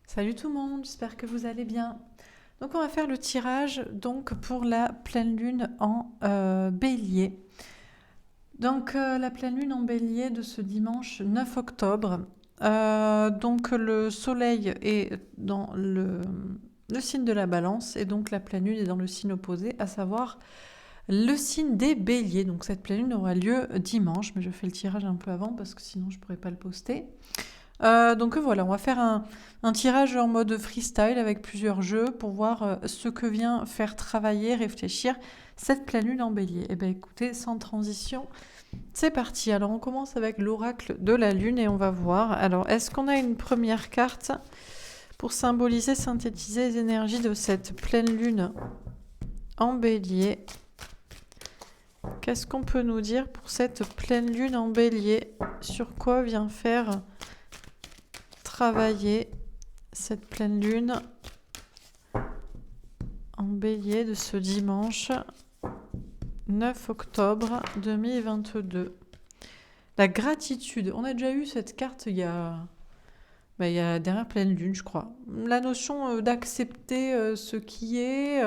Salut tout le monde, j'espère que vous allez bien. Donc on va faire le tirage donc pour la pleine lune en bélier. Donc la pleine lune en bélier de ce dimanche 9 octobre. Donc le soleil est dans le signe de la balance et donc la pleine lune est dans le signe opposé, à savoir le signe des béliers. Donc cette pleine lune aura lieu dimanche, mais je fais le tirage un peu avant parce que sinon je ne pourrais pas le poster. Donc voilà, on va faire un tirage en mode freestyle avec plusieurs jeux pour voir ce que vient faire travailler, réfléchir cette pleine lune en bélier. Eh bien écoutez, sans transition, c'est parti. Alors on commence avec l'oracle de la lune et on va voir. Alors est-ce qu'on a une première carte pour symboliser, synthétiser les énergies de cette pleine lune en bélier? Qu'est-ce qu'on peut nous dire pour cette pleine lune en bélier? Sur quoi vient faire travailler cette pleine lune en bélier de ce dimanche 9 octobre 2022. La gratitude. On a déjà eu cette carte il y a la dernière pleine lune, je crois. La notion d'accepter ce qui est,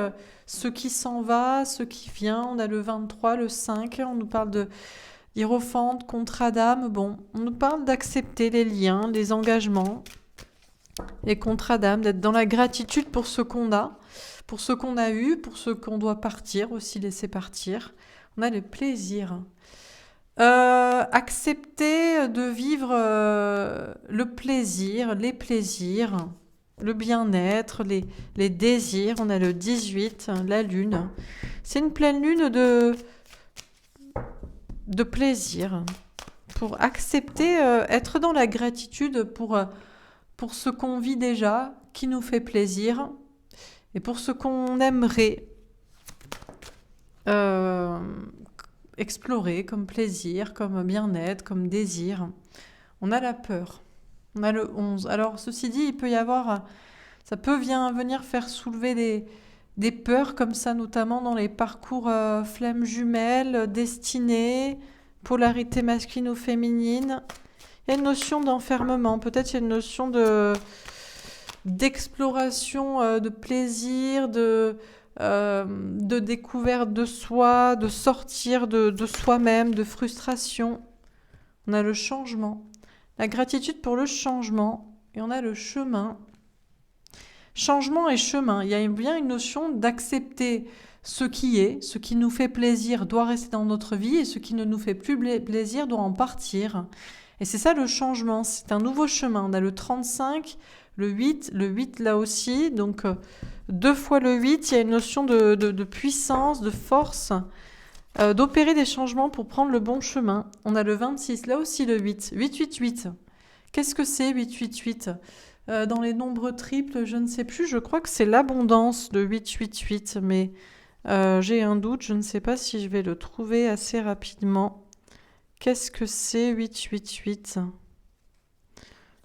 ce qui s'en va, ce qui vient. On a le 23, le 5. On nous parle de Hiérophante, contrat d'âme. Bon, on nous parle d'accepter les liens, les engagements, les contrats d'âme, d'être dans la gratitude pour ce qu'on a, pour ce qu'on a eu, pour ce qu'on doit partir, aussi laisser partir. On a le plaisir. Accepter de vivre le plaisir, les plaisirs, le bien-être, les désirs. On a le 18, la lune. C'est une pleine lune de plaisir. Pour accepter, être dans la gratitude pour ce qu'on vit déjà, qui nous fait plaisir, et pour ce qu'on aimerait explorer comme plaisir, comme bien-être, comme désir. On a la peur. On a le 11. Alors, ceci dit, il peut y avoir... Ça peut venir faire soulever des peurs comme ça, notamment dans les parcours flammes jumelles, destinées, polarité masculine ou féminine. Il y a une notion d'enfermement. Peut-être il y a une notion d'exploration, de plaisir, de découverte de soi, de sortir de soi-même, de frustration. On a le changement, la gratitude pour le changement, et on a le chemin. Changement et chemin, il y a bien une notion d'accepter ce qui est, ce qui nous fait plaisir doit rester dans notre vie, et ce qui ne nous fait plus plaisir doit en partir. Et c'est ça le changement, c'est un nouveau chemin. On a le 35, le 8 là aussi, donc 2 fois le 8, il y a une notion de puissance, de force, d'opérer des changements pour prendre le bon chemin. On a le 26, là aussi le 8, 8. Qu'est-ce que c'est 8? Dans les nombres triples, je ne sais plus, je crois que c'est l'abondance de 8, mais j'ai un doute, je ne sais pas si je vais le trouver assez rapidement. Qu'est-ce que c'est 8?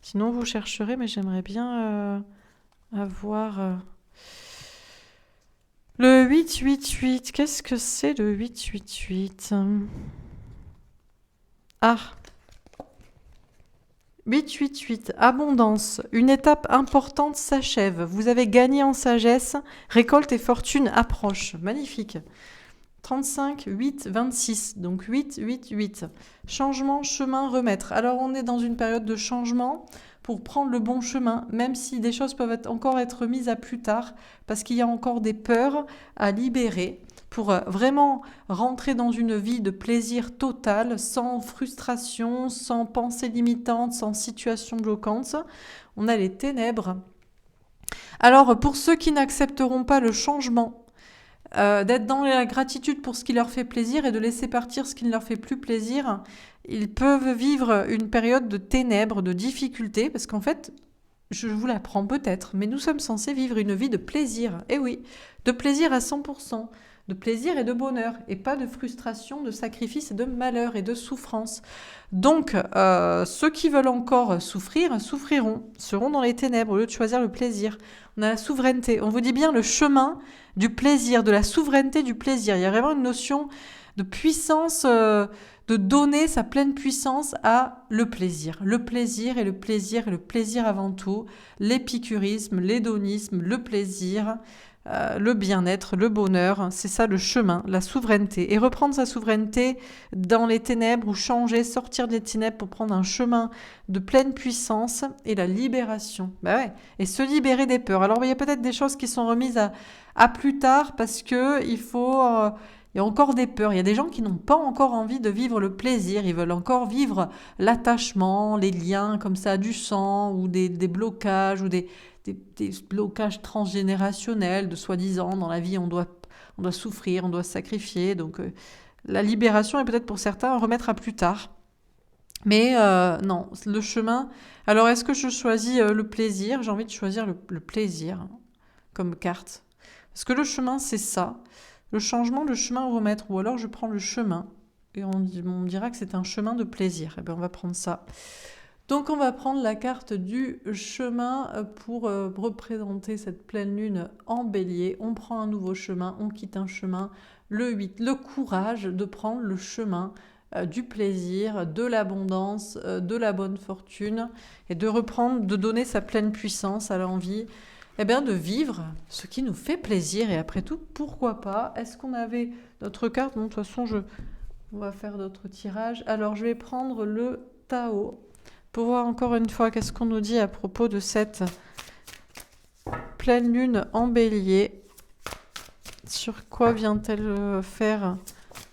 Sinon, vous chercherez, mais j'aimerais bien avoir... Le 8. Qu'est-ce que c'est le 8? Ah 8. Abondance. Une étape importante s'achève. Vous avez gagné en sagesse. Récolte et fortune approche. Magnifique. 35, 8, 26. Donc 8. Changement, chemin, remettre. Alors on est dans une période de changement pour prendre le bon chemin, même si des choses peuvent encore être mises à plus tard, parce qu'il y a encore des peurs à libérer pour vraiment rentrer dans une vie de plaisir total, sans frustration, sans pensée limitante, sans situation bloquante. On a les ténèbres. Alors pour ceux qui n'accepteront pas le changement, d'être dans la gratitude pour ce qui leur fait plaisir et de laisser partir ce qui ne leur fait plus plaisir, ils peuvent vivre une période de ténèbres, de difficultés, parce qu'en fait, je vous l'apprends peut-être, mais nous sommes censés vivre une vie de plaisir. Eh oui, de plaisir à 100%, de plaisir et de bonheur, et pas de frustration, de sacrifice et de malheur et de souffrance. Donc, ceux qui veulent encore souffrir, souffriront, seront dans les ténèbres au lieu de choisir le plaisir. On a la souveraineté. On vous dit bien le chemin du plaisir, de la souveraineté du plaisir. Il y a vraiment une notion de puissance, de donner sa pleine puissance à le plaisir. Le plaisir et le plaisir et le plaisir avant tout. L'épicurisme, l'hédonisme, le plaisir, le bien-être, le bonheur. C'est ça le chemin, la souveraineté. Et reprendre sa souveraineté dans les ténèbres ou changer, sortir des ténèbres pour prendre un chemin de pleine puissance et la libération. Bah ouais. Et se libérer des peurs. Alors il y a peut-être des choses qui sont remises à plus tard parce que il faut... il y a encore des peurs. Il y a des gens qui n'ont pas encore envie de vivre le plaisir. Ils veulent encore vivre l'attachement, les liens comme ça du sang ou des blocages ou des blocages transgénérationnels de soi-disant dans la vie on doit souffrir, on doit se sacrifier. Donc la libération est peut-être pour certains à remettre à plus tard. Mais non, le chemin... Alors est-ce que je choisis le plaisir? J'ai envie de choisir le plaisir comme carte. Parce que le chemin c'est ça. Le changement, le chemin à remettre. Ou alors je prends le chemin et on me dira que c'est un chemin de plaisir. Eh bien on va prendre ça. Donc on va prendre la carte du chemin pour représenter cette pleine lune en bélier. On prend un nouveau chemin, on quitte un chemin. Le 8, le courage de prendre le chemin du plaisir, de l'abondance, de la bonne fortune et de reprendre, de donner sa pleine puissance à l'envie de vivre ce qui nous fait plaisir. Et après tout, pourquoi pas? Est-ce qu'on avait d'autres cartes? Bon, de toute façon, on va faire d'autres tirages. Alors je vais prendre le Tao pour voir encore une fois qu'est-ce qu'on nous dit à propos de cette pleine lune en bélier. Sur quoi vient-elle faire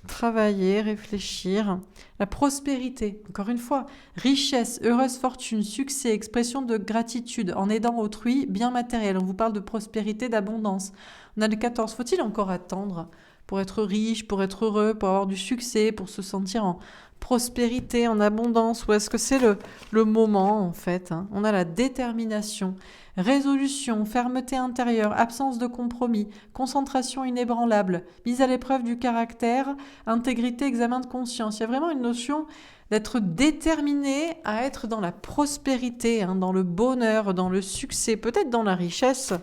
travailler, réfléchir? La prospérité, encore une fois, richesse, heureuse fortune, succès, expression de gratitude en aidant autrui, bien matériel. On vous parle de prospérité, d'abondance. On a le 14. Faut-il encore attendre pour être riche, pour être heureux, pour avoir du succès, pour se sentir en prospérité, en abondance? Ou est-ce que c'est le moment en fait? On a la détermination, résolution, fermeté intérieure, absence de compromis, concentration inébranlable, mise à l'épreuve du caractère, intégrité, examen de conscience. Il y a vraiment une notion d'être déterminé à être dans la prospérité, dans le bonheur, dans le succès, peut-être dans la richesse,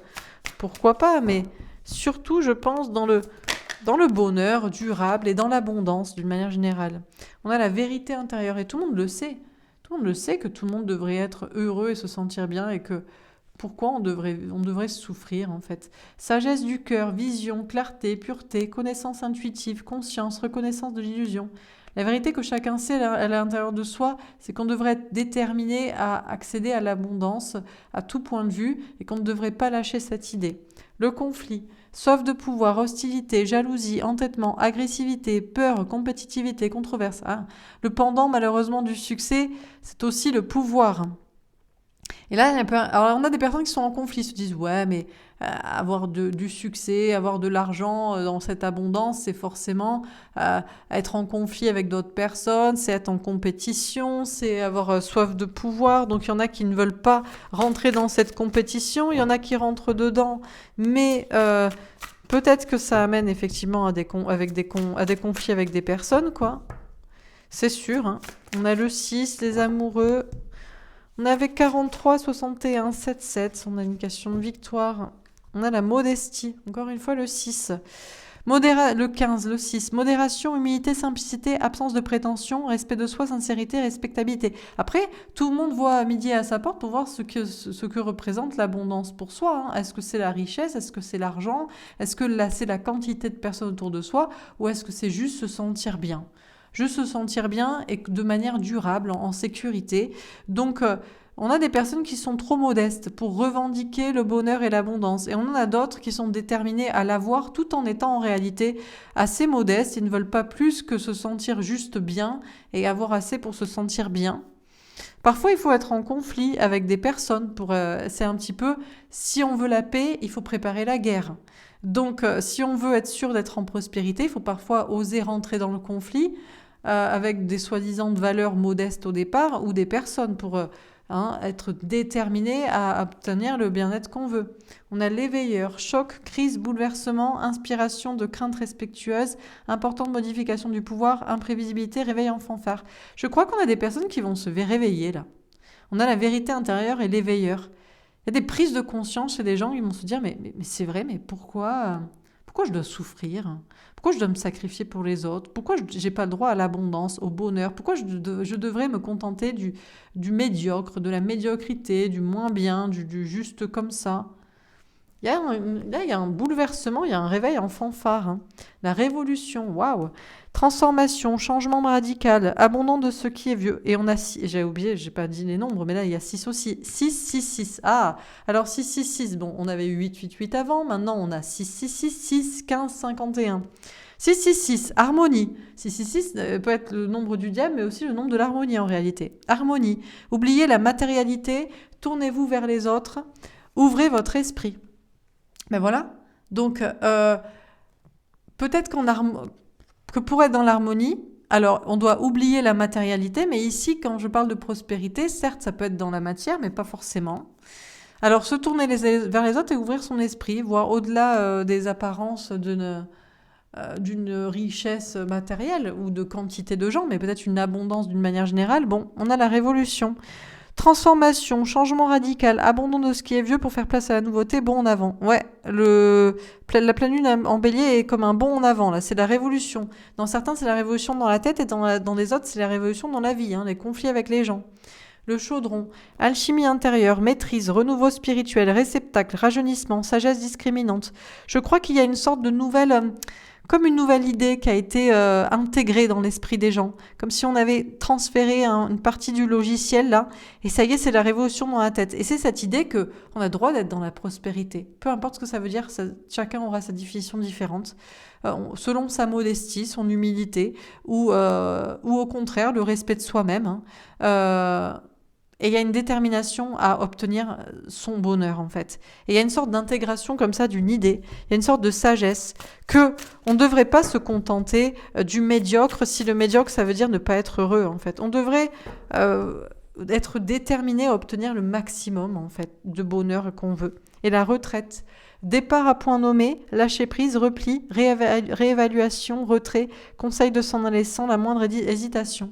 pourquoi pas, mais surtout je pense dans le bonheur durable et dans l'abondance d'une manière générale. On a la vérité intérieure et tout le monde le sait. Tout le monde le sait que tout le monde devrait être heureux et se sentir bien et que pourquoi on devrait souffrir en fait. Sagesse du cœur, vision, clarté, pureté, connaissance intuitive, conscience, reconnaissance de l'illusion. La vérité que chacun sait à l'intérieur de soi, c'est qu'on devrait être déterminé à accéder à l'abondance à tout point de vue et qu'on ne devrait pas lâcher cette idée. Le conflit, soif de pouvoir, hostilité, jalousie, entêtement, agressivité, peur, compétitivité, controverse. Le pendant malheureusement du succès, c'est aussi le pouvoir. Et là, alors on a des personnes qui sont en conflit, se disent ouais, mais avoir du succès, avoir de l'argent dans cette abondance, c'est forcément être en conflit avec d'autres personnes, c'est être en compétition, c'est avoir soif de pouvoir. Donc il y en a qui ne veulent pas rentrer dans cette compétition, il y en a qui rentrent dedans, mais peut-être que ça amène effectivement à des conflits avec des personnes, quoi. C'est sûr. On a le 6, les amoureux. On avait 43, 61, 7, 7, son indication de victoire. On a la modestie, encore une fois le 6. Le 15, le 6. Modération, humilité, simplicité, absence de prétention, respect de soi, sincérité, respectabilité. Après, tout le monde voit midi à sa porte pour voir ce que représente l'abondance pour soi. Est-ce que c'est la richesse? Est-ce que c'est l'argent? Est-ce que c'est la quantité de personnes autour de soi? Ou est-ce que c'est juste se sentir bien? Juste se sentir bien et de manière durable, en sécurité. Donc, on a des personnes qui sont trop modestes pour revendiquer le bonheur et l'abondance. Et on en a d'autres qui sont déterminées à l'avoir tout en étant en réalité assez modestes. Ils ne veulent pas plus que se sentir juste bien et avoir assez pour se sentir bien. Parfois, il faut être en conflit avec des personnes. C'est un petit peu, si on veut la paix, il faut préparer la guerre. Donc, si on veut être sûr d'être en prospérité, il faut parfois oser rentrer dans le conflit avec des soi-disant valeurs modestes au départ ou des personnes pour être déterminé à obtenir le bien-être qu'on veut. On a l'éveilleur, choc, crise, bouleversement, inspiration de crainte respectueuse, importante modification du pouvoir, imprévisibilité, réveil en fanfare. Je crois qu'on a des personnes qui vont se réveiller là. On a la vérité intérieure et l'éveilleur. Il y a des prises de conscience chez des gens qui vont se dire mais c'est vrai, mais pourquoi Pourquoi je dois souffrir? Pourquoi je dois me sacrifier pour les autres? Pourquoi je n'ai pas le droit à l'abondance, au bonheur? Pourquoi je devrais me contenter du médiocre, de la médiocrité, du moins bien, du juste comme ça? Là, il y a un bouleversement, il y a un réveil en fanfare, hein. La révolution, waouh! Transformation, changement radical, abondant de ce qui est vieux. Et on a, j'ai oublié, j'ai pas dit les nombres, mais là, il y a 6 aussi. 6, 6, 6. Ah, alors 6, 6, 6. Bon, on avait eu 8, 8, 8 avant. Maintenant, on a 6, 6, 6, 6, 15, 51. 6, 6, 6, harmonie. 6, 6, 6 peut être le nombre du diable, mais aussi le nombre de l'harmonie en réalité. Harmonie. Oubliez la matérialité, tournez-vous vers les autres, ouvrez votre esprit. Ben voilà. Donc, peut-être que pour être dans l'harmonie, alors on doit oublier la matérialité, mais ici, quand je parle de prospérité, certes, ça peut être dans la matière, mais pas forcément. Alors, se tourner vers les autres et ouvrir son esprit, voir au-delà des apparences d'une richesse matérielle ou de quantité de gens, mais peut-être une abondance d'une manière générale. Bon, on a la révolution. Transformation, changement radical, abandon de ce qui est vieux pour faire place à la nouveauté, bon en avant. Ouais, la pleine lune en bélier est comme un bond en avant, là, c'est la révolution. Dans certains, c'est la révolution dans la tête et dans les autres, c'est la révolution dans la vie, hein, les conflits avec les gens. Le chaudron, alchimie intérieure, maîtrise, renouveau spirituel, réceptacle, rajeunissement, sagesse discriminante. Je crois qu'il y a une sorte de nouvelle... comme une nouvelle idée qui a été intégrée dans l'esprit des gens, comme si on avait transféré une partie du logiciel là, et ça y est, c'est la révolution dans la tête. Et c'est cette idée qu'on a le droit d'être dans la prospérité. Peu importe ce que ça veut dire, chacun aura sa définition différente, selon sa modestie, son humilité, ou au contraire, le respect de soi-même. Et il y a une détermination à obtenir son bonheur, en fait. Et il y a une sorte d'intégration comme ça d'une idée. Il y a une sorte de sagesse que on ne devrait pas se contenter du médiocre. Si le médiocre, ça veut dire ne pas être heureux, en fait. On devrait être déterminé à obtenir le maximum, en fait, de bonheur qu'on veut. Et la retraite. Départ à point nommé, lâcher prise, repli, réévaluation, retrait, conseil de s'en aller sans la moindre hésitation.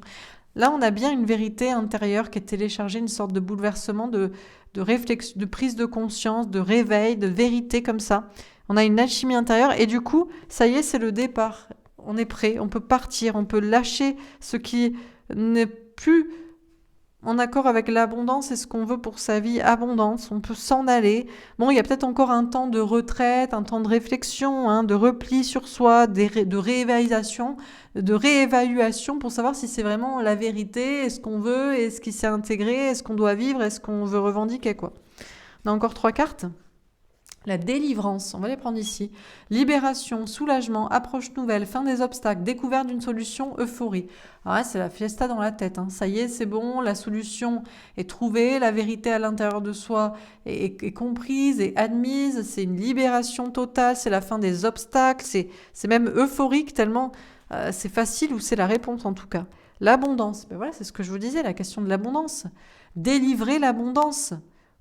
Là, on a bien une vérité intérieure qui est téléchargée, une sorte de bouleversement, de réflexion, de prise de conscience, de réveil, de vérité comme ça. On a une alchimie intérieure et du coup, ça y est, c'est le départ. On est prêt, on peut partir, on peut lâcher ce qui n'est plus en accord avec l'abondance et ce qu'on veut pour sa vie abondance. On peut s'en aller. Bon, il y a peut-être encore un temps de retraite, un temps de réflexion, hein, de repli sur soi, de réévaluation pour savoir si c'est vraiment la vérité, est-ce qu'on veut, est-ce qui s'est intégré, est-ce qu'on doit vivre, est-ce qu'on veut revendiquer, quoi. On a encore 3 cartes. La délivrance, on va les prendre ici. Libération, soulagement, approche nouvelle, fin des obstacles, découverte d'une solution, euphorie. Alors là, c'est la fiesta dans la tête, hein. Ça y est, c'est bon, la solution est trouvée, la vérité à l'intérieur de soi est comprise et admise, c'est une libération totale, c'est la fin des obstacles, c'est même euphorique tellement c'est facile ou c'est la réponse en tout cas. L'abondance, ben voilà, c'est ce que je vous disais, la question de l'abondance. Délivrer l'abondance.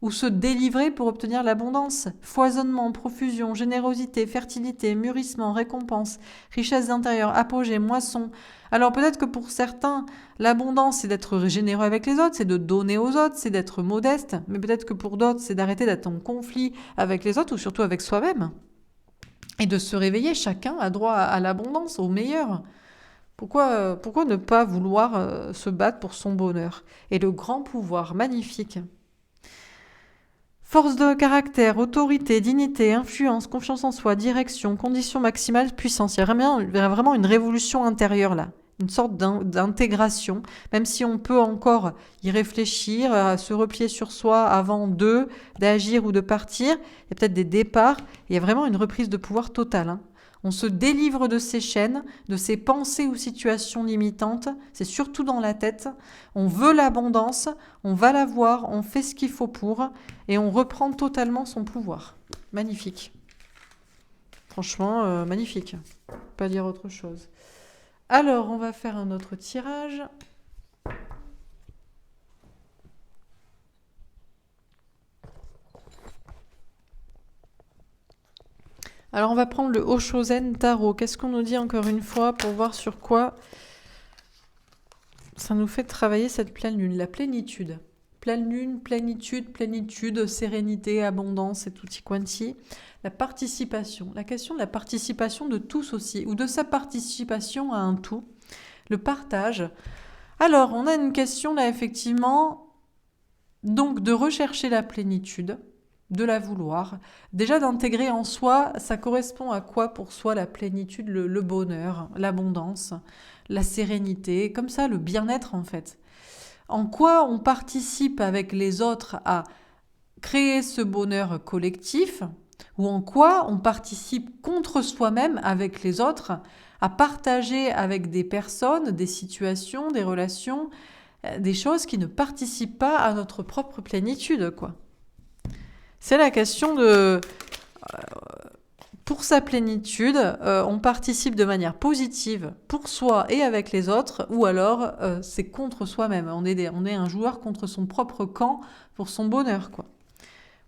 Ou se délivrer pour obtenir l'abondance. Foisonnement, profusion, générosité, fertilité, mûrissement, récompense, richesse intérieure, apogée, moisson. Alors peut-être que pour certains, l'abondance, c'est d'être généreux avec les autres, c'est de donner aux autres, c'est d'être modeste. Mais peut-être que pour d'autres, c'est d'arrêter d'être en conflit avec les autres ou surtout avec soi-même. Et de se réveiller, chacun a droit à l'abondance, au meilleur. Pourquoi ne pas vouloir se battre pour son bonheur? Et le grand pouvoir, magnifique. Force de caractère, autorité, dignité, influence, confiance en soi, direction, condition maximale, puissance. Il y a vraiment une révolution intérieure là, une sorte d'intégration, même si on peut encore y réfléchir, se replier sur soi avant d'agir ou de partir. Il y a peut-être des départs, il y a vraiment une reprise de pouvoir totale, hein. On se délivre de ces chaînes, de ces pensées ou situations limitantes. C'est surtout dans la tête. On veut l'abondance, on va la voir, on fait ce qu'il faut pour, et on reprend totalement son pouvoir. Magnifique. Franchement, magnifique. Pas dire autre chose. Alors, on va faire un autre tirage. Alors on va prendre le Oshozen Tarot. Qu'est-ce qu'on nous dit encore une fois pour voir sur quoi ça nous fait travailler cette pleine lune? La plénitude. pleine lune, plénitude, sérénité, abondance et tutti quanti. La participation, la question de la participation de tous aussi, ou de sa participation à un tout. Le partage. Alors, on a une question là, effectivement, donc de rechercher la plénitude, de la vouloir. Déjà d'intégrer en soi, ça correspond à quoi pour soi la plénitude, le bonheur, l'abondance, la sérénité, comme ça, le bien-être en fait. En quoi on participe avec les autres à créer ce bonheur collectif, ou en quoi on participe contre soi-même avec les autres à partager avec des personnes, des situations, des relations, des choses qui ne participent pas à notre propre plénitude, quoi. C'est la question de... Pour sa plénitude, on participe de manière positive pour soi et avec les autres, ou alors c'est contre soi-même. On est un joueur contre son propre camp pour son bonheur, quoi.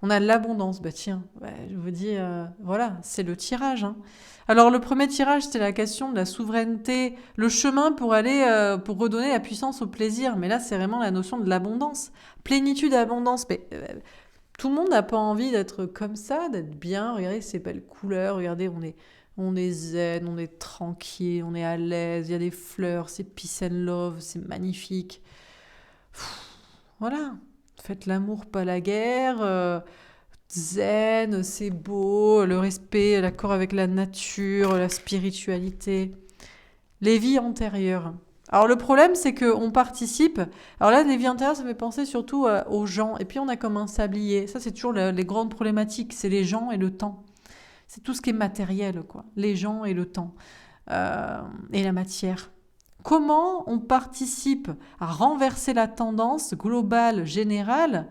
On a l'abondance. Bah tiens, je vous dis, voilà, c'est le tirage. Hein. Alors le premier tirage, c'était la question de la souveraineté, le chemin pour aller, pour redonner la puissance au plaisir. Mais là, c'est vraiment la notion de l'abondance. Plénitude, abondance. Mais, tout le monde n'a pas envie d'être comme ça, d'être bien. Regardez ces belles couleurs. Regardez, on est zen, on est tranquille, on est à l'aise. Il y a des fleurs, c'est peace and love, c'est magnifique. Voilà. Faites l'amour, pas la guerre. Zen, c'est beau. Le respect, l'accord avec la nature, la spiritualité. Les vies antérieures. Alors le problème, c'est qu'on participe. Alors là, les vies antérieures, ça fait penser surtout aux gens. Et puis on a comme un sablier. Ça, c'est toujours les grandes problématiques. C'est les gens et le temps. C'est tout ce qui est matériel, quoi. Les gens et le temps. Et la matière. Comment on participe à renverser la tendance globale, générale,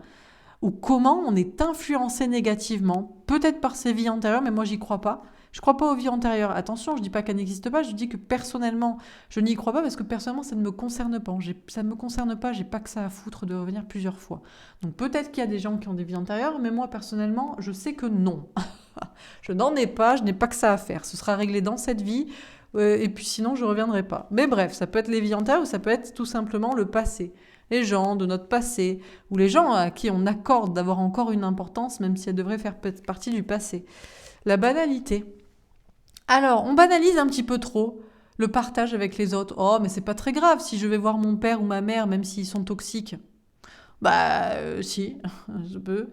ou comment on est influencé négativement, peut-être par ses vies antérieures, mais moi j'y crois pas. Je crois pas aux vies antérieures. Attention, je dis pas qu'elles n'existent pas, je dis que personnellement, je n'y crois pas parce que personnellement, ça ne me concerne pas. Ça ne me concerne pas, j'ai pas que ça à foutre de revenir plusieurs fois. Donc peut-être qu'il y a des gens qui ont des vies antérieures, mais moi personnellement, je sais que non. Je n'en ai pas, je n'ai pas que ça à faire. Ce sera réglé dans cette vie. Et puis sinon, je ne reviendrai pas. Mais bref, ça peut être les vies antérieures ou ça peut être tout simplement le passé. Les gens de notre passé, ou les gens à qui on accorde d'avoir encore une importance, même si elle devrait faire partie du passé. La banalité. Alors, on banalise un petit peu trop le partage avec les autres. Oh, mais c'est pas très grave si je vais voir mon père ou ma mère, même s'ils sont toxiques. Si, je peux.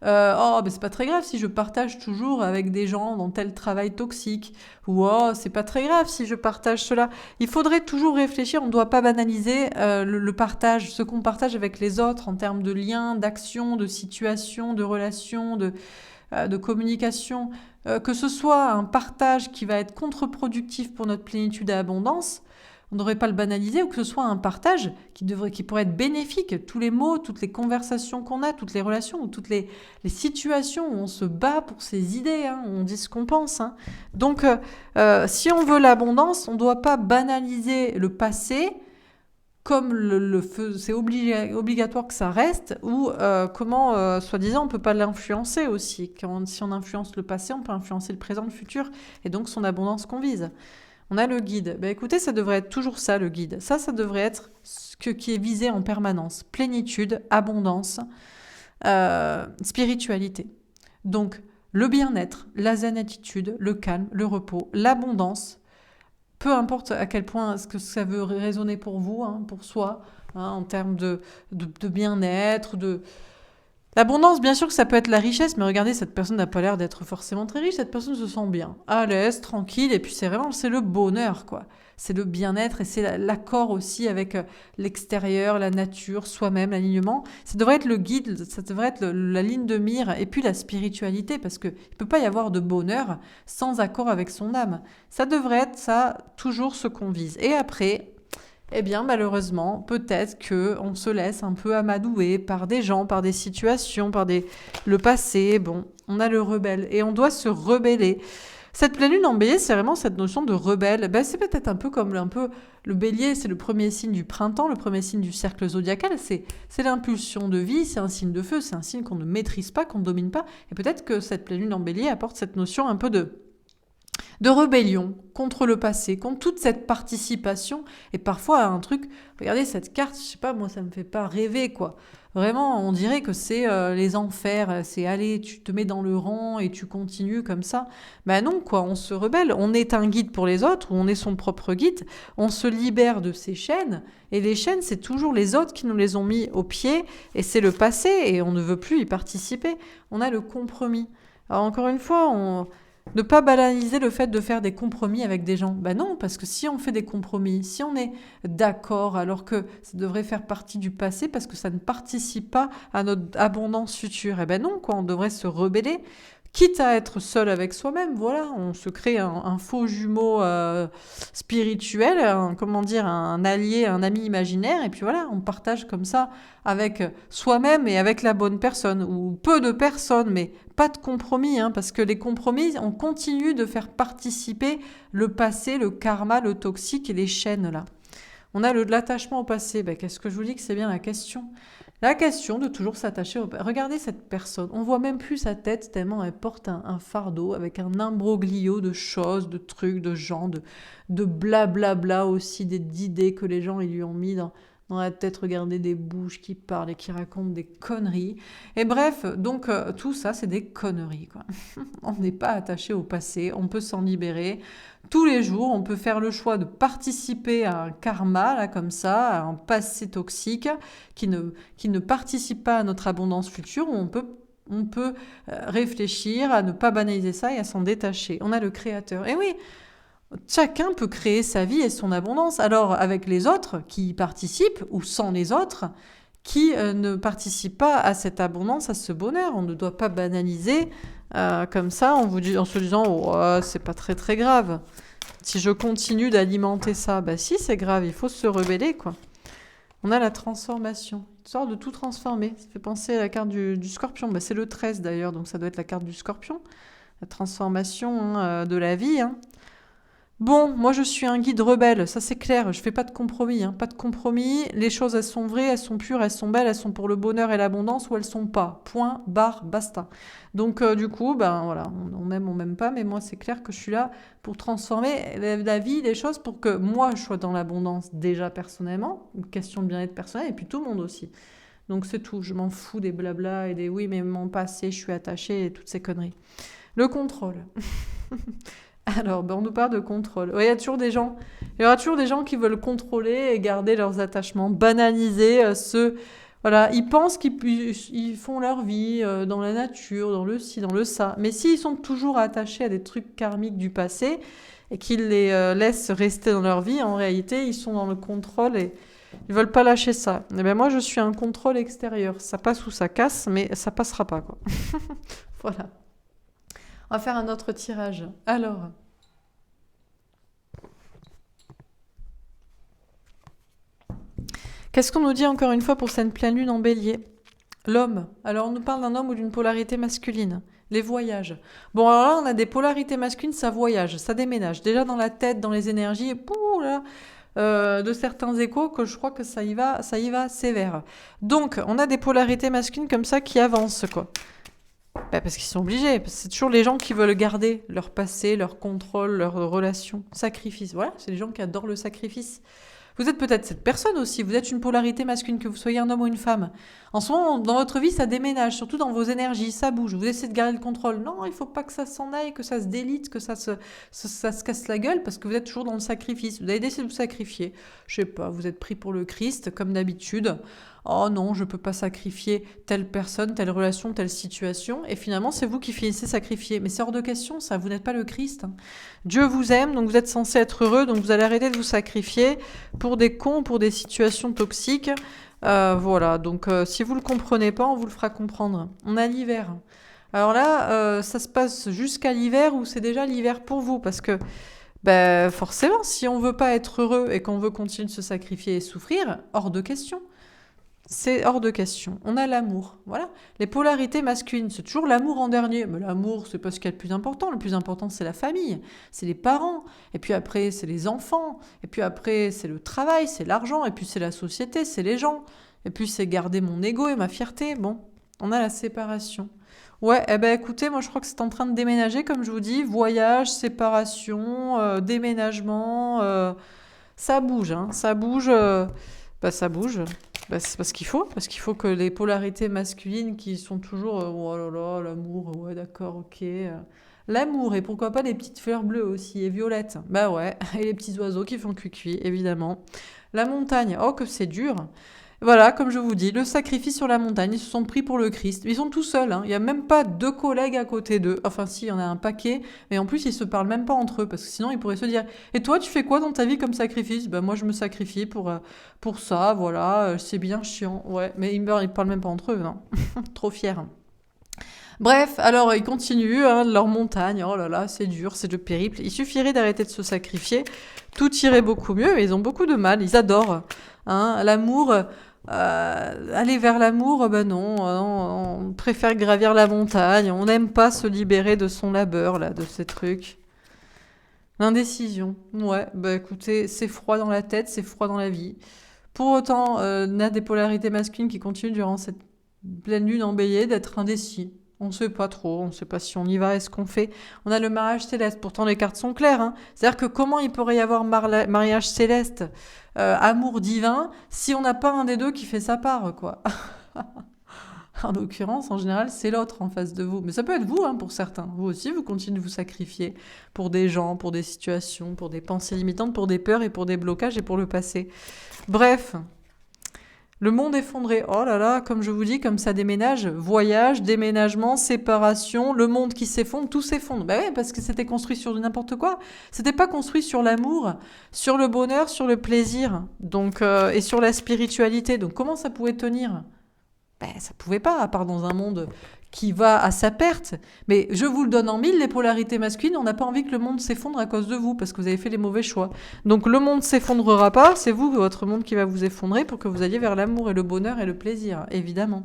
Mais c'est pas très grave si je partage toujours avec des gens dans tel travail toxique. Ou c'est pas très grave si je partage cela. Il faudrait toujours réfléchir, on ne doit pas banaliser le partage, ce qu'on partage avec les autres en termes de liens, d'action, de situation, de relations, de communication. Que ce soit un partage qui va être contre-productif pour notre plénitude et abondance, on ne devrait pas le banaliser, ou que ce soit un partage qui pourrait être bénéfique. Tous les mots, toutes les conversations qu'on a, toutes les relations, ou toutes les situations où on se bat pour ses idées, hein, où on dit ce qu'on pense. Hein. Donc, si on veut l'abondance, on ne doit pas banaliser le passé comme c'est obligatoire que ça reste, ou comment, soi-disant, on ne peut pas l'influencer aussi. Si on influence le passé, on peut influencer le présent, le futur, et donc son abondance qu'on vise. On a le guide. Écoutez, ça devrait être toujours ça, le guide. Ça devrait être ce qui est visé en permanence. Plénitude, abondance, spiritualité. Donc, le bien-être, la zen attitude, le calme, le repos, l'abondance, peu importe à quel point ce que ça veut résonner pour vous, hein, pour soi, hein, en termes de bien-être, L'abondance, bien sûr que ça peut être la richesse, mais regardez, cette personne n'a pas l'air d'être forcément très riche, cette personne se sent bien, à l'aise, tranquille, et puis c'est le bonheur, quoi. C'est le bien-être et c'est l'accord aussi avec l'extérieur, la nature, soi-même, l'alignement. Ça devrait être le guide, ça devrait être la ligne de mire, et puis la spiritualité, parce qu'il ne peut pas y avoir de bonheur sans accord avec son âme. Ça devrait être ça, toujours ce qu'on vise. Et après... Eh bien, malheureusement, peut-être qu'on se laisse un peu amadouer par des gens, par des situations, le passé. Bon, on a le rebelle et on doit se rebeller. Cette pleine lune en bélier, c'est vraiment cette notion de rebelle. C'est peut-être un peu comme le bélier, c'est le premier signe du printemps, le premier signe du cercle zodiacal. C'est l'impulsion de vie, c'est un signe de feu, c'est un signe qu'on ne maîtrise pas, qu'on ne domine pas. Et peut-être que cette pleine lune en bélier apporte cette notion un peu de rébellion contre le passé, contre toute cette participation. Et parfois, un truc, regardez cette carte, je sais pas, moi, ça me fait pas rêver, quoi. Vraiment, on dirait que c'est les enfers, c'est allez, tu te mets dans le rang et tu continues comme ça. Ben non, quoi, on se rebelle, on est un guide pour les autres, ou on est son propre guide, on se libère de ces chaînes, et les chaînes, c'est toujours les autres qui nous les ont mis au pied, et c'est le passé, et on ne veut plus y participer. On a le compromis. Alors encore une fois, ne pas banaliser le fait de faire des compromis avec des gens. Ben non, parce que si on fait des compromis, si on est d'accord alors que ça devrait faire partie du passé parce que ça ne participe pas à notre abondance future, eh ben non, quoi, on devrait se rebeller. Quitte à être seul avec soi-même, voilà, on se crée un faux jumeau spirituel, comment dire, un allié, un ami imaginaire, et puis voilà, on partage comme ça avec soi-même et avec la bonne personne, ou peu de personnes, mais pas de compromis, hein, parce que les compromis, on continue de faire participer le passé, le karma, le toxique et les chaînes là. On a l'attachement au passé. Ben, qu'est-ce que je vous dis que c'est bien la question? La question de toujours s'attacher au... Regardez cette personne. On voit même plus sa tête tellement elle porte un fardeau avec un imbroglio de choses, de trucs, de gens, de blablabla aussi, d'idées que les gens ils lui ont mis dans la tête. Regardez des bouches qui parlent et qui racontent des conneries. Et bref, donc tout ça, c'est des conneries, quoi. On n'est pas attaché au passé, on peut s'en libérer. Tous les jours, on peut faire le choix de participer à un karma, là, comme ça, à un passé toxique qui ne participe pas à notre abondance future, où on peut réfléchir à ne pas banaliser ça et à s'en détacher. On a le créateur. Et oui, chacun peut créer sa vie et son abondance. Alors, avec les autres qui y participent, ou sans les autres, qui ne participent pas à cette abondance, à ce bonheur. On ne doit pas banaliser comme ça en se disant oh, c'est pas très très grave. Si je continue d'alimenter ça, bah si c'est grave, il faut se rebeller quoi. On a la transformation, une sorte de tout transformer. Ça fait penser à la carte du scorpion. Bah, c'est le 13 d'ailleurs, donc ça doit être la carte du scorpion. La transformation de la vie. Hein. Bon, moi je suis un guide rebelle, ça c'est clair, je fais pas de compromis, hein, pas de compromis, les choses elles sont vraies, elles sont pures, elles sont belles, elles sont pour le bonheur et l'abondance ou elles sont pas, point, barre, basta. Donc du coup, ben voilà, on m'aime pas, mais moi c'est clair que je suis là pour transformer la vie, les choses pour que moi je sois dans l'abondance déjà personnellement, une question de bien-être personnel et puis tout le monde aussi. Donc c'est tout, je m'en fous des blabla et des oui mais mon passé, je suis attachée et toutes ces conneries. Le contrôle. Alors, ben on nous parle de contrôle. Ouais, il y aura toujours des gens qui veulent contrôler et garder leurs attachements, banaliser voilà, ils pensent qu'ils font leur vie dans la nature, dans le ci, dans le ça. Mais s'ils sont toujours attachés à des trucs karmiques du passé et qu'ils les laissent rester dans leur vie, en réalité, ils sont dans le contrôle et ils veulent pas lâcher ça. Et ben moi, je suis un contrôle extérieur. Ça passe ou ça casse, mais ça passera pas, quoi. Voilà. On va faire un autre tirage. Alors, qu'est-ce qu'on nous dit encore une fois pour cette pleine lune en bélier? L'homme. Alors, on nous parle d'un homme ou d'une polarité masculine. Les voyages. Bon, alors là, on a des polarités masculines, ça voyage, ça déménage. Déjà dans la tête, dans les énergies, pouh, là, de certains échos que je crois que ça y va sévère. Donc, on a des polarités masculines comme ça qui avancent, quoi. Bah parce qu'ils sont obligés. C'est toujours les gens qui veulent garder leur passé, leur contrôle, leurs relations. Sacrifice. Voilà, c'est les gens qui adorent le sacrifice. Vous êtes peut-être cette personne aussi. Vous êtes une polarité masculine, que vous soyez un homme ou une femme. En ce moment, dans votre vie, ça déménage, surtout dans vos énergies, ça bouge. Vous essayez de garder le contrôle. Non, il ne faut pas que ça s'en aille, que ça se délite, que ça se casse la gueule, parce que vous êtes toujours dans le sacrifice. Vous avez décidé de vous sacrifier. Je sais pas, vous êtes pris pour le Christ, comme d'habitude. Oh non, je ne peux pas sacrifier telle personne, telle relation, telle situation. Et finalement, c'est vous qui finissez sacrifier. Mais c'est hors de question, ça. Vous n'êtes pas le Christ. Hein. Dieu vous aime, donc vous êtes censé être heureux, donc vous allez arrêter de vous sacrifier pour des cons, pour des situations toxiques. Voilà, donc si vous ne le comprenez pas, on vous le fera comprendre. On a l'hiver. Alors là, ça se passe jusqu'à l'hiver ou c'est déjà l'hiver pour vous parce que ben, forcément, si on veut pas être heureux et qu'on veut continuer de se sacrifier et souffrir, hors de question. C'est hors de question. On a l'amour. Voilà. Les polarités masculines, c'est toujours l'amour en dernier. Mais l'amour, c'est pas ce qu'il y a de plus important. Le plus important, c'est la famille, c'est les parents. Et puis après, c'est les enfants. Et puis après, c'est le travail, c'est l'argent. Et puis c'est la société, c'est les gens. Et puis c'est garder mon ego et ma fierté. Bon, on a la séparation. Ouais, eh ben écoutez, moi je crois que c'est en train de déménager, comme je vous dis. Voyage, séparation, déménagement. Ça bouge, hein. Ça bouge. Ça bouge. Bah, c'est parce qu'il faut que les polarités masculines qui sont toujours oh là là, l'amour, ouais, d'accord, ok. L'amour, et pourquoi pas les petites fleurs bleues aussi, et violettes. Bah ouais, et les petits oiseaux qui font cuicui, évidemment. La montagne, oh que c'est dur. Voilà, comme je vous dis, le sacrifice sur la montagne, ils se sont pris pour le Christ. Ils sont tout seuls, hein. Il n'y a même pas deux collègues à côté d'eux. Enfin, si, il y en a un paquet, mais en plus, ils se parlent même pas entre eux, parce que sinon, ils pourraient se dire, et toi, tu fais quoi dans ta vie comme sacrifice? Ben, moi, je me sacrifie pour ça, voilà, c'est bien chiant. Ouais, mais ils parlent même pas entre eux, non. Trop fiers. Bref, alors ils continuent hein, leur montagne. Oh là là, c'est dur, c'est le périple. Il suffirait d'arrêter de se sacrifier. Tout irait beaucoup mieux, mais ils ont beaucoup de mal. Ils adorent hein, l'amour. Aller vers l'amour, ben non, on préfère gravir la montagne. On n'aime pas se libérer de son labeur, là, de ces trucs. L'indécision. Ouais, bah écoutez, c'est froid dans la tête, c'est froid dans la vie. Pour autant, on a des polarités masculines qui continuent durant cette pleine lune embellie d'être indécis. On ne sait pas trop, on ne sait pas si on y va et ce qu'on fait. On a le mariage céleste, pourtant les cartes sont claires. Hein. C'est-à-dire que comment il pourrait y avoir mariage céleste, amour divin, si on n'a pas un des deux qui fait sa part, quoi. En l'occurrence, en général, c'est l'autre en face de vous. Mais ça peut être vous, hein, pour certains. Vous aussi, vous continuez de vous sacrifier pour des gens, pour des situations, pour des pensées limitantes, pour des peurs et pour des blocages et pour le passé. Bref, le monde effondré. Oh là là, comme je vous dis, comme ça déménage. Voyage, déménagement, séparation, le monde qui s'effondre, tout s'effondre. Ben ouais, parce que c'était construit sur du n'importe quoi. C'était pas construit sur l'amour, sur le bonheur, sur le plaisir, donc et sur la spiritualité. Donc comment ça pouvait tenir? Ben, ça pouvait pas, à part dans un monde qui va à sa perte. Mais je vous le donne en mille, les polarités masculines, on n'a pas envie que le monde s'effondre à cause de vous, parce que vous avez fait les mauvais choix. Donc le monde s'effondrera pas, c'est vous, votre monde qui va vous effondrer pour que vous alliez vers l'amour et le bonheur et le plaisir, évidemment.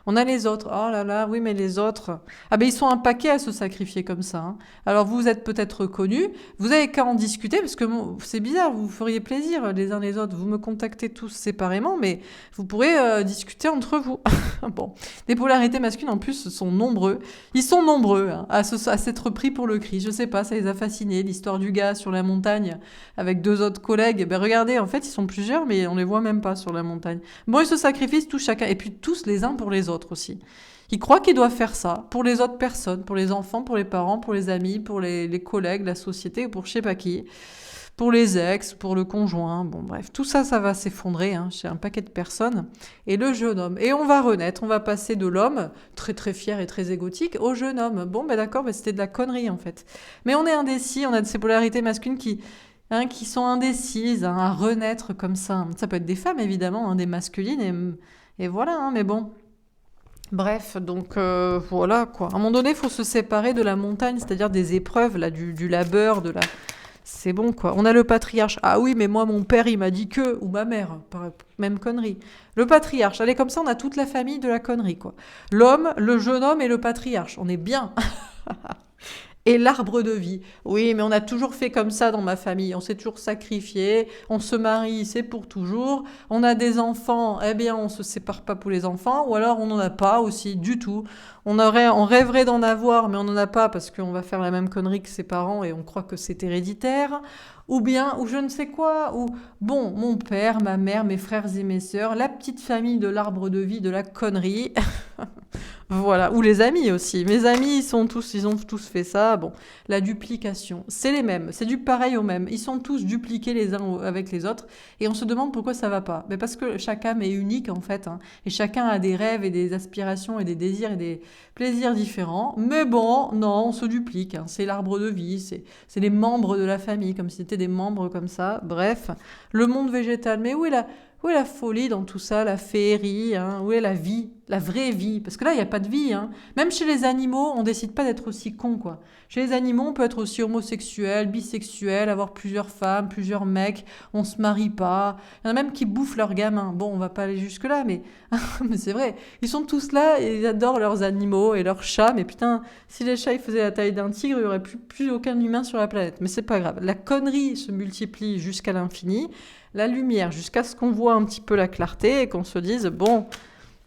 On a les autres. Oh là là, oui, mais les autres. Ah ben ils sont un paquet à se sacrifier comme ça. Hein. Alors vous êtes peut-être connus, vous avez qu'à en discuter parce que c'est bizarre, vous feriez plaisir les uns les autres. Vous me contactez tous séparément, mais vous pourrez discuter entre vous. Bon, les polarités masculines en plus sont nombreux. Ils sont nombreux hein, à s'être pris pour le Christ. Je sais pas, ça les a fascinés. L'histoire du gars sur la montagne avec deux autres collègues. Ben regardez, en fait ils sont plusieurs, mais on les voit même pas sur la montagne. Bon, ils se sacrifient tous chacun et puis tous les uns pour les autres aussi. Ils croient qu'ils doivent faire ça pour les autres personnes, pour les enfants, pour les parents, pour les amis, pour les collègues, la société, ou pour je sais pas qui, pour les ex, pour le conjoint. Bon bref, tout ça, ça va s'effondrer hein, chez un paquet de personnes. Et le jeune homme. Et on va renaître, on va passer de l'homme, très très fier et très égotique, au jeune homme. Bon ben d'accord, ben c'était de la connerie en fait. Mais on est indécis, on a de ces polarités masculines qui sont indécises hein, à renaître comme ça. Ça peut être des femmes évidemment, hein, des masculines, et voilà, hein, mais bon... Bref, donc voilà quoi. À un moment donné, il faut se séparer de la montagne, c'est-à-dire des épreuves, là, du labeur, de la... C'est bon quoi. On a le patriarche. Ah oui, mais moi, mon père, il m'a dit que... Ou ma mère, même connerie. Le patriarche. Allez, comme ça, on a toute la famille de la connerie quoi. L'homme, le jeune homme et le patriarche. On est bien. Et l'arbre de vie. Oui, mais on a toujours fait comme ça dans ma famille. On s'est toujours sacrifié. On se marie, c'est pour toujours. On a des enfants, eh bien, on se sépare pas pour les enfants. Ou alors, on n'en a pas aussi, du tout. On rêverait d'en avoir, mais on n'en a pas parce qu'on va faire la même connerie que ses parents et on croit que c'est héréditaire. Ou bien, ou je ne sais quoi, ou bon, mon père, ma mère, mes frères et mes sœurs, la petite famille de l'arbre de vie, de la connerie. Voilà, ou les amis aussi. Mes amis, ils ont tous fait ça. Bon, la duplication, c'est les mêmes, c'est du pareil au même. Ils sont tous dupliqués les uns avec les autres, et on se demande pourquoi ça va pas. Mais parce que chaque âme est unique en fait, hein, et chacun a des rêves et des aspirations et des désirs et des plaisirs différents. Mais bon, non, on se duplique. Hein. C'est l'arbre de vie, c'est les membres de la famille, comme si c'était des membres comme ça. Bref, le monde végétal. Mais où est la folie dans tout ça, la féerie, hein, où est la vie, la vraie vie? Parce que là, il n'y a pas de vie. Hein. Même chez les animaux, on décide pas d'être aussi con, quoi. Chez les animaux, on peut être aussi homosexuel, bisexuel, avoir plusieurs femmes, plusieurs mecs, on se marie pas. Il y en a même qui bouffent leurs gamins. Bon, on va pas aller jusque-là, mais, mais c'est vrai. Ils sont tous là et ils adorent leurs animaux et leurs chats. Mais putain, si les chats ils faisaient la taille d'un tigre, il y aurait plus aucun humain sur la planète. Mais c'est pas grave. La connerie se multiplie jusqu'à l'infini. La lumière, jusqu'à ce qu'on voit un petit peu la clarté et qu'on se dise, bon,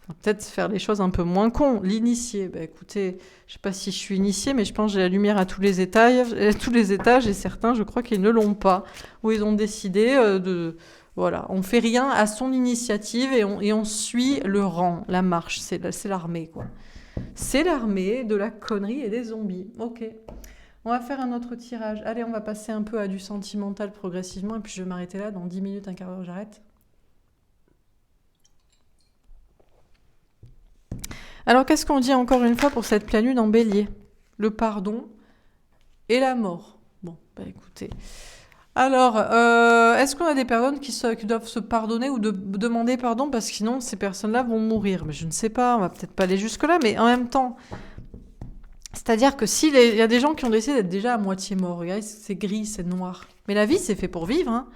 on va peut-être faire les choses un peu moins cons. L'initié, bah écoutez, je sais pas si je suis initiée, mais je pense que j'ai la lumière à tous les étages et certains, je crois qu'ils ne l'ont pas, où ils ont décidé Voilà, on fait rien à son initiative et on suit le rang, la marche, c'est l'armée, quoi. C'est l'armée de la connerie et des zombies. Ok. On va faire un autre tirage. Allez, on va passer un peu à du sentimental progressivement et puis je vais m'arrêter là. Dans 10 minutes, un quart d'heure, j'arrête. Alors, qu'est-ce qu'on dit encore une fois pour cette pleine lune en bélier? Le pardon et la mort. Bon, bah écoutez. Alors, est-ce qu'on a des personnes qui doivent se pardonner ou demander pardon parce que sinon ces personnes-là vont mourir? Mais je ne sais pas, on va peut-être pas aller jusque-là, mais en même temps, c'est-à-dire que s'il y a des gens qui ont décidé d'être déjà à moitié morts, regardez, c'est gris, c'est noir. Mais la vie, c'est fait pour vivre, hein.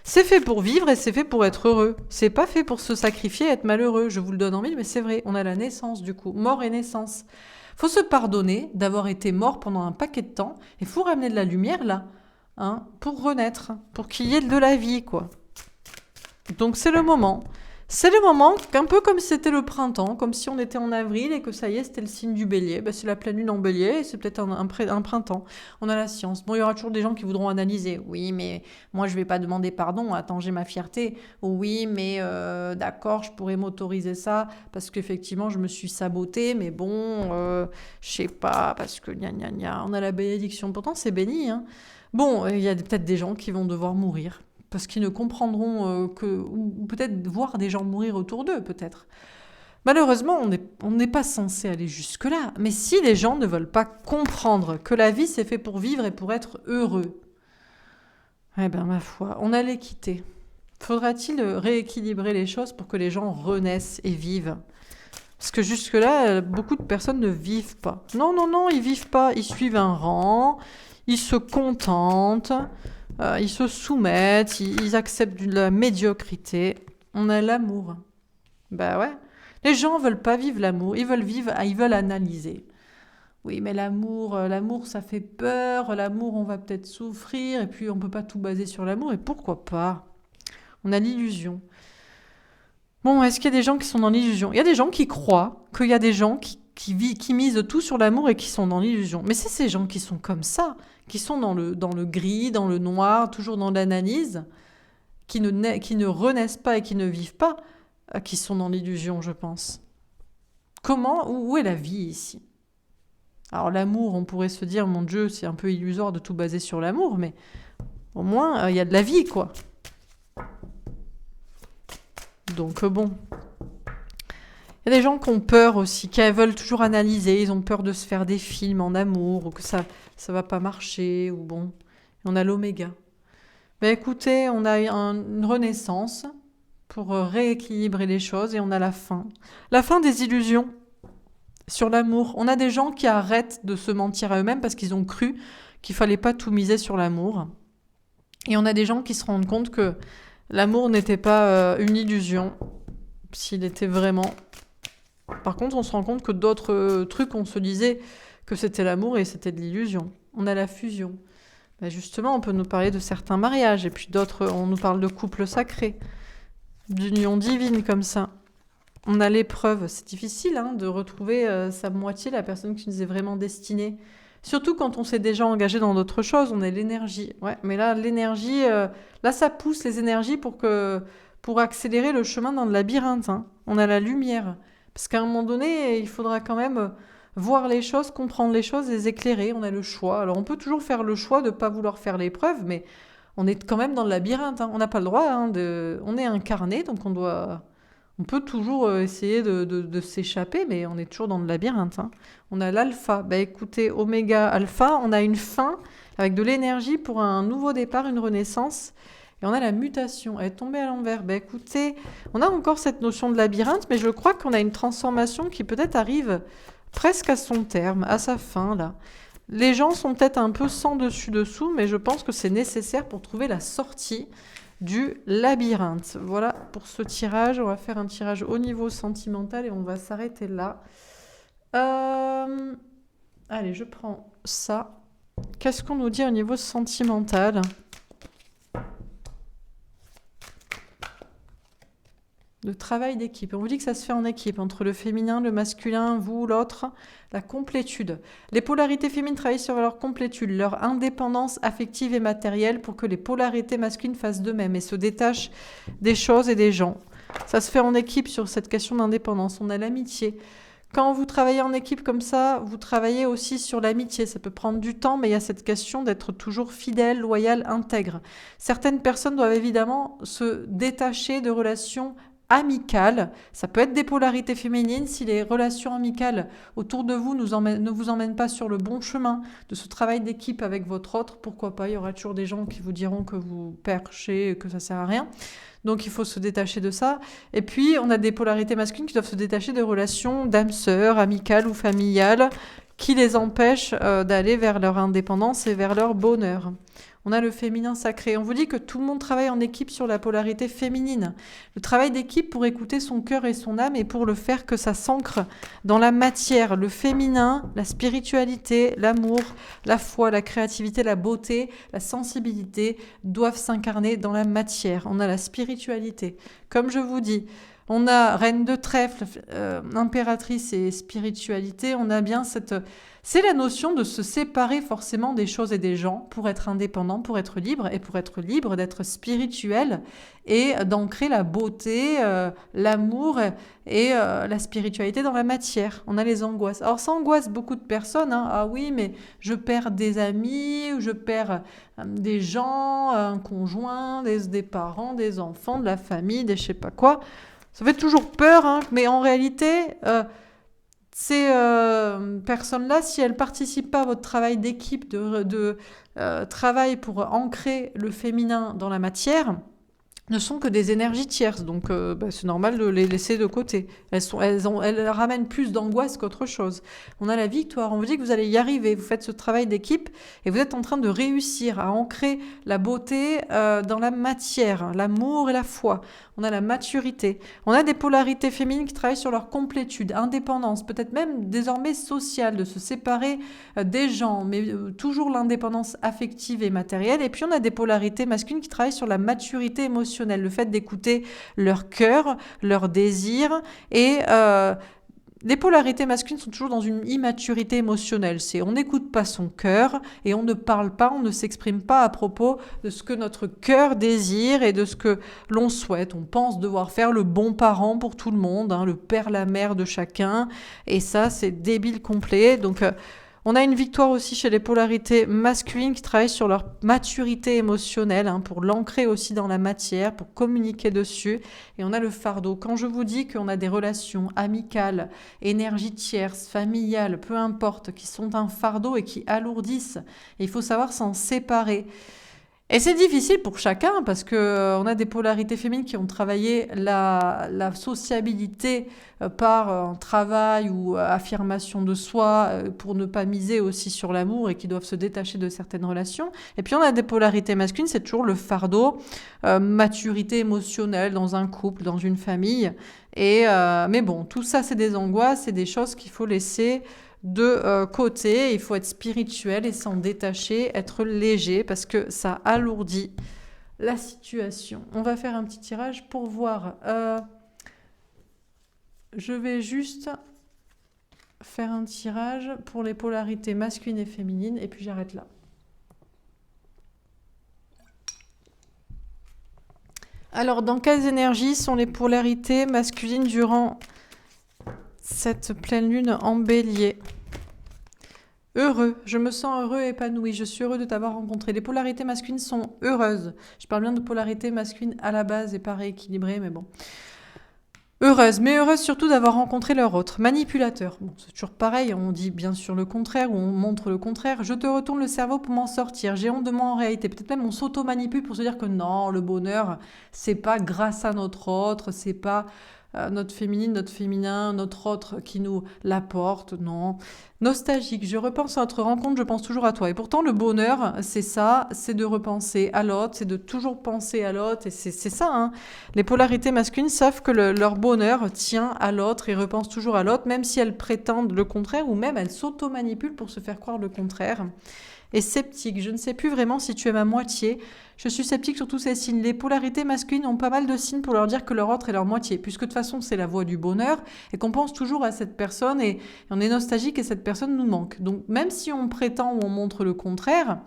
C'est fait pour vivre et c'est fait pour être heureux. C'est pas fait pour se sacrifier et être malheureux. Je vous le donne en mille, mais c'est vrai. On a la naissance, du coup. Mort et naissance. Faut se pardonner d'avoir été mort pendant un paquet de temps. Il faut ramener de la lumière, là, hein, pour renaître, pour qu'il y ait de la vie, quoi. Donc c'est le moment. C'est le moment, un peu comme si c'était le printemps, comme si on était en avril et que ça y est, c'était le signe du bélier. Ben, c'est la pleine lune en bélier et c'est peut-être un printemps. On a la science. Bon, il y aura toujours des gens qui voudront analyser. Oui, mais moi, je vais pas demander pardon. Attends, j'ai ma fierté. Oui, mais d'accord, je pourrais m'autoriser ça parce qu'effectivement, je me suis sabotée. Mais bon, je sais pas, parce que gna gna gna. On a la bénédiction. Pourtant, c'est béni, hein. Bon, il y a peut-être des gens qui vont devoir mourir parce qu'ils ne comprendront ou peut-être voir des gens mourir autour d'eux, peut-être. Malheureusement, on n'est pas censé aller jusque-là. Mais si les gens ne veulent pas comprendre que la vie, c'est fait pour vivre et pour être heureux, eh bien, ma foi, on allait quitter. Faudra-t-il rééquilibrer les choses pour que les gens renaissent et vivent? Parce que jusque-là, beaucoup de personnes ne vivent pas. Non, non, non, ils vivent pas. Ils suivent un rang, ils se contentent, ils se soumettent, ils acceptent de la médiocrité. On a l'amour. Bah ouais. Les gens veulent pas vivre l'amour, ils veulent analyser. Oui, mais l'amour, ça fait peur. L'amour, on va peut-être souffrir. Et puis, on peut pas tout baser sur l'amour. Et pourquoi pas? On a l'illusion. Bon, est-ce qu'il y a des gens qui sont dans l'illusion? Il y a des gens qui croient qu'il y a des gens qui misent tout sur l'amour et qui sont dans l'illusion. Mais c'est ces gens qui sont comme ça, qui sont dans le gris, dans le noir, toujours dans l'analyse, qui ne renaissent pas et qui ne vivent pas, qui sont dans l'illusion, je pense. Où est la vie ici? Alors l'amour, on pourrait se dire, mon Dieu, c'est un peu illusoire de tout baser sur l'amour, mais au moins, il y a de la vie, quoi. Donc bon. Il y a des gens qui ont peur aussi, qui veulent toujours analyser, ils ont peur de se faire des films en amour, ou que ça va pas marcher, ou bon. Et on a l'oméga. Ben écoutez, on a une renaissance pour rééquilibrer les choses, et on a la fin. La fin des illusions sur l'amour. On a des gens qui arrêtent de se mentir à eux-mêmes parce qu'ils ont cru qu'il fallait pas tout miser sur l'amour. Et on a des gens qui se rendent compte que l'amour n'était pas une illusion, s'il était vraiment. Par contre, on se rend compte que d'autres trucs, on se disait que c'était l'amour et c'était de l'illusion. On a la fusion. Ben justement, on peut nous parler de certains mariages, et puis d'autres, on nous parle de couples sacrés, d'union divine comme ça. On a l'épreuve. C'est difficile hein, de retrouver sa moitié, la personne qui nous est vraiment destinée. Surtout quand on s'est déjà engagé dans d'autres choses, on a l'énergie. Ouais, mais là, l'énergie, là, ça pousse les énergies pour accélérer le chemin dans le labyrinthe. Hein. On a la lumière. Parce qu'à un moment donné, il faudra quand même voir les choses, comprendre les choses, les éclairer. On a le choix. Alors, on peut toujours faire le choix de ne pas vouloir faire l'épreuve, mais on est quand même dans le labyrinthe. Hein. On n'a pas le droit. Hein, on est incarné, donc on peut toujours essayer de s'échapper, mais on est toujours dans le labyrinthe. Hein. On a l'alpha. Bah écoutez, oméga, alpha, on a une fin avec de l'énergie pour un nouveau départ, une renaissance. Et on a la mutation. Elle est tombée à l'envers. Bah écoutez, on a encore cette notion de labyrinthe, mais je crois qu'on a une transformation qui peut-être arrive presque à son terme, à sa fin, là. Les gens sont peut-être un peu sans dessus-dessous, mais je pense que c'est nécessaire pour trouver la sortie du labyrinthe. Voilà pour ce tirage. On va faire un tirage au niveau sentimental et on va s'arrêter là. Allez, je prends ça. Qu'est-ce qu'on nous dit au niveau sentimental? Le travail d'équipe. On vous dit que ça se fait en équipe, entre le féminin, le masculin, vous, l'autre, la complétude. Les polarités féminines travaillent sur leur complétude, leur indépendance affective et matérielle pour que les polarités masculines fassent de même et se détachent des choses et des gens. Ça se fait en équipe sur cette question d'indépendance. On a l'amitié. Quand vous travaillez en équipe comme ça, vous travaillez aussi sur l'amitié. Ça peut prendre du temps, mais il y a cette question d'être toujours fidèle, loyal, intègre. Certaines personnes doivent évidemment se détacher de relations amicales. Ça peut être des polarités féminines. Si les relations amicales autour de vous ne vous emmènent pas sur le bon chemin de ce travail d'équipe avec votre autre, pourquoi pas? Il y aura toujours des gens qui vous diront que vous perchez, que ça sert à rien. Donc il faut se détacher de ça. Et puis on a des polarités masculines qui doivent se détacher de relations d'âme sœur, amicales ou familiales, qui les empêchent d'aller vers leur indépendance et vers leur bonheur. On a le féminin sacré. On vous dit que tout le monde travaille en équipe sur la polarité féminine. Le travail d'équipe pour écouter son cœur et son âme et pour le faire que ça s'ancre dans la matière. Le féminin, la spiritualité, l'amour, la foi, la créativité, la beauté, la sensibilité doivent s'incarner dans la matière. On a la spiritualité. Comme je vous dis, on a reine de trèfle, impératrice et spiritualité. On a bien cette... C'est la notion de se séparer forcément des choses et des gens pour être indépendant, pour être libre, et pour être libre d'être spirituel et d'ancrer la beauté, l'amour et la spiritualité dans la matière. On a les angoisses. Alors ça angoisse beaucoup de personnes. Hein. Ah oui, mais je perds des amis, ou je perds des gens, un conjoint, des parents, des enfants, de la famille, des je sais pas quoi. Ça fait toujours peur, hein, mais en réalité... ces personnes-là, si elles ne participent pas à votre travail d'équipe, de travail pour ancrer le féminin dans la matière, ne sont que des énergies tierces. Donc c'est normal de les laisser de côté. Elles ramènent plus d'angoisse qu'autre chose. On a la victoire. On vous dit que vous allez y arriver. Vous faites ce travail d'équipe et vous êtes en train de réussir à ancrer la beauté dans la matière, l'amour et la foi. On a la maturité. On a des polarités féminines qui travaillent sur leur complétude, indépendance, peut-être même désormais sociale, de se séparer des gens, mais toujours l'indépendance affective et matérielle. Et puis on a des polarités masculines qui travaillent sur la maturité émotionnelle, le fait d'écouter leur cœur, leurs désirs et... les polarités masculines sont toujours dans une immaturité émotionnelle. C'est on n'écoute pas son cœur et on ne parle pas, on ne s'exprime pas à propos de ce que notre cœur désire et de ce que l'on souhaite. On pense devoir faire le bon parent pour tout le monde, hein, le père, la mère de chacun. Et ça, c'est débile complet. Donc, on a une victoire aussi chez les polarités masculines qui travaillent sur leur maturité émotionnelle, hein, pour l'ancrer aussi dans la matière, pour communiquer dessus. Et on a le fardeau. Quand je vous dis qu'on a des relations amicales, énergie tierce, familiales, peu importe, qui sont un fardeau et qui alourdissent, et il faut savoir s'en séparer. Et c'est difficile pour chacun parce que on a des polarités féminines qui ont travaillé la sociabilité par un travail ou affirmation de soi pour ne pas miser aussi sur l'amour et qui doivent se détacher de certaines relations. Et puis on a des polarités masculines, c'est toujours le fardeau, maturité émotionnelle dans un couple, dans une famille. Et mais bon, tout ça c'est des angoisses, c'est des choses qu'il faut laisser de côté. Il faut être spirituel et s'en détacher, être léger parce que ça alourdit la situation. On va faire un petit tirage pour voir. Je vais juste faire un tirage pour les polarités masculines et féminines et puis j'arrête là. Alors, dans quelles énergies sont les polarités masculines durant cette pleine lune en bélier? Heureux, je me sens heureux et épanoui, je suis heureux de t'avoir rencontré. Les polarités masculines sont heureuses. Je parle bien de polarités masculines à la base et pas rééquilibrées, mais bon. Heureuse, mais heureuse surtout d'avoir rencontré leur autre. Manipulateur, bon, c'est toujours pareil, on dit bien sûr le contraire ou on montre le contraire. Je te retourne le cerveau pour m'en sortir, j'ai honte de moi en réalité. Peut-être même on s'auto-manipule pour se dire que non, le bonheur, c'est pas grâce à notre autre, c'est pas... notre féminine, notre féminin, notre autre qui nous l'apporte, non. Nostalgique, je repense à notre rencontre, je pense toujours à toi. Et pourtant, le bonheur, c'est ça, c'est de repenser à l'autre, c'est de toujours penser à l'autre. Et c'est ça, hein. Les polarités masculines savent que leur bonheur tient à l'autre et repensent toujours à l'autre, même si elles prétendent le contraire ou même elles s'auto-manipulent pour se faire croire le contraire. Et sceptique, je ne sais plus vraiment si tu es ma moitié. Je suis sceptique sur tous ces signes. Les polarités masculines ont pas mal de signes pour leur dire que leur autre est leur moitié, puisque de toute façon c'est la voie du bonheur et qu'on pense toujours à cette personne et on est nostalgique et cette personne nous manque. Donc même si on prétend ou on montre le contraire,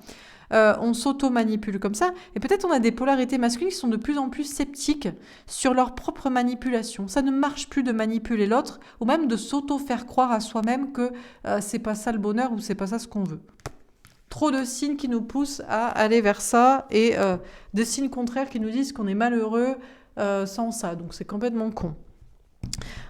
on s'auto-manipule comme ça. Et peut-être on a des polarités masculines qui sont de plus en plus sceptiques sur leur propre manipulation. Ça ne marche plus de manipuler l'autre ou même de s'auto-faire croire à soi-même que c'est pas ça le bonheur ou c'est pas ça ce qu'on veut. Trop de signes qui nous poussent à aller vers ça et des signes contraires qui nous disent qu'on est malheureux sans ça. Donc c'est complètement con.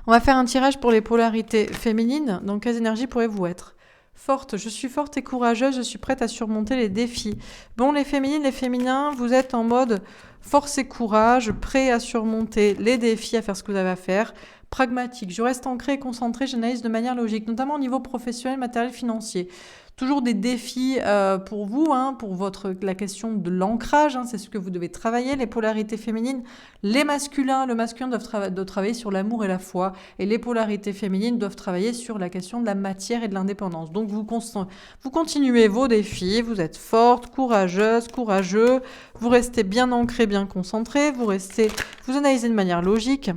On va faire un tirage pour les polarités féminines. Dans quelles énergies pourrez-vous être ? Forte, je suis forte et courageuse, je suis prête à surmonter les défis. Bon, les féminines, les féminins, vous êtes en mode force et courage, prêt à surmonter les défis, à faire ce que vous avez à faire. Pragmatique, je reste ancrée et concentrée, j'analyse de manière logique, notamment au niveau professionnel, matériel, financier. Toujours des défis pour vous, hein, pour la question de l'ancrage, hein, c'est ce que vous devez travailler, les polarités féminines. Le masculin doit travailler sur l'amour et la foi, et les polarités féminines doivent travailler sur la question de la matière et de l'indépendance. Donc vous continuez vos défis, vous êtes forte, courageuse, courageux, vous restez bien ancré, bien concentré, vous analysez de manière logique.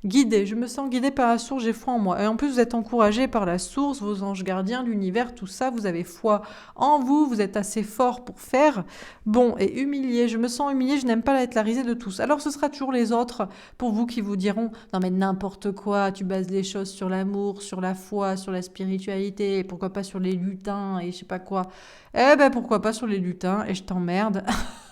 Guidé, je me sens guidée par la source, j'ai foi en moi. Et en plus, vous êtes encouragé par la source, vos anges gardiens, l'univers, tout ça, vous avez foi en vous, vous êtes assez fort pour faire. Bon, et humilié, je me sens humilié, je n'aime pas être la risée de tous. Alors ce sera toujours les autres, pour vous, qui vous diront « Non mais n'importe quoi, tu bases les choses sur l'amour, sur la foi, sur la spiritualité, pourquoi pas sur les lutins et je sais pas quoi. » Eh ben pourquoi pas sur les lutins et je t'emmerde.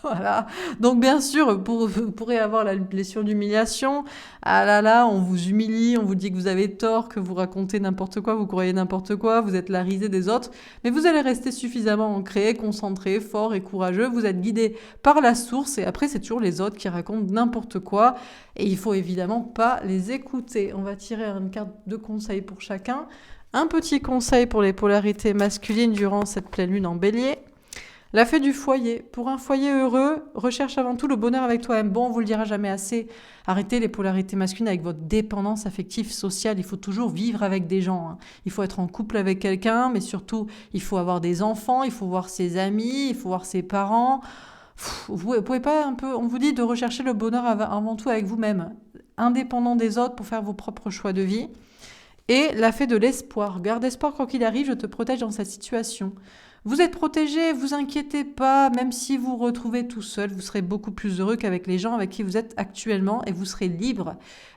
Voilà. Donc bien sûr, vous pourrez avoir la blessure d'humiliation. Ah là là, on vous humilie, on vous dit que vous avez tort, que vous racontez n'importe quoi, vous croyez n'importe quoi, vous êtes la risée des autres. Mais vous allez rester suffisamment ancré, concentré, fort et courageux. Vous êtes guidé par la source et après c'est toujours les autres qui racontent n'importe quoi. Et il faut évidemment pas les écouter. On va tirer une carte de conseil pour chacun. Un petit conseil pour les polarités masculines durant cette pleine lune en bélier. La fée du foyer. Pour un foyer heureux, recherche avant tout le bonheur avec toi-même. Bon, on vous le dira jamais assez. Arrêtez les polarités masculines avec votre dépendance affective, sociale. Il faut toujours vivre avec des gens, hein. Il faut être en couple avec quelqu'un, mais surtout, il faut avoir des enfants, il faut voir ses amis, il faut voir ses parents. Vous pouvez pas on vous dit de rechercher le bonheur avant tout avec vous-même, indépendant des autres pour faire vos propres choix de vie. Et la fée de l'espoir. Garde espoir quoi qu'il arrive, je te protège dans cette situation. Vous êtes protégé, vous inquiétez pas, même si vous vous retrouvez tout seul, vous serez beaucoup plus heureux qu'avec les gens avec qui vous êtes actuellement et vous serez libre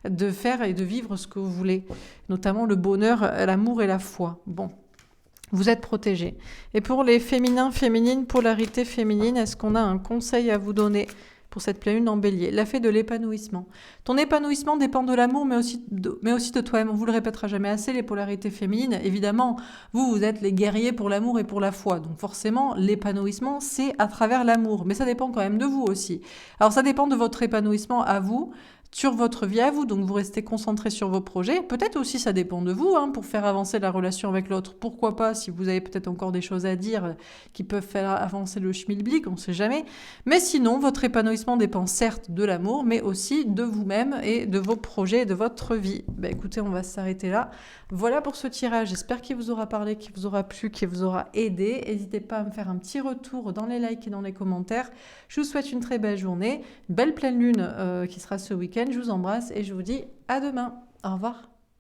de faire et de vivre ce que vous voulez, notamment le bonheur, l'amour et la foi. Bon, vous êtes protégé. Et pour les féminins, féminines, polarité féminine, est-ce qu'on a un conseil à vous donner pour cette pleine lune en bélier? La fée de l'épanouissement. Ton épanouissement dépend de l'amour, mais aussi de toi-même. On vous le répétera jamais assez, les polarités féminines. Évidemment, vous êtes les guerriers pour l'amour et pour la foi. Donc forcément, l'épanouissement, c'est à travers l'amour. Mais ça dépend quand même de vous aussi. Alors ça dépend de votre épanouissement à vous, sur votre vie à vous, donc vous restez concentré sur vos projets. Peut-être aussi ça dépend de vous, hein, pour faire avancer la relation avec l'autre. Pourquoi pas, si vous avez peut-être encore des choses à dire qui peuvent faire avancer le schmilblick, on ne sait jamais. Mais sinon, votre épanouissement dépend certes de l'amour, mais aussi de vous-même et de vos projets et de votre vie. Ben, écoutez, on va s'arrêter là. Voilà pour ce tirage. J'espère qu'il vous aura parlé, qu'il vous aura plu, qu'il vous aura aidé. N'hésitez pas à me faire un petit retour dans les likes et dans les commentaires. Je vous souhaite une très belle journée, une belle pleine lune qui sera ce week-end. Je vous embrasse et je vous dis à demain. Au revoir.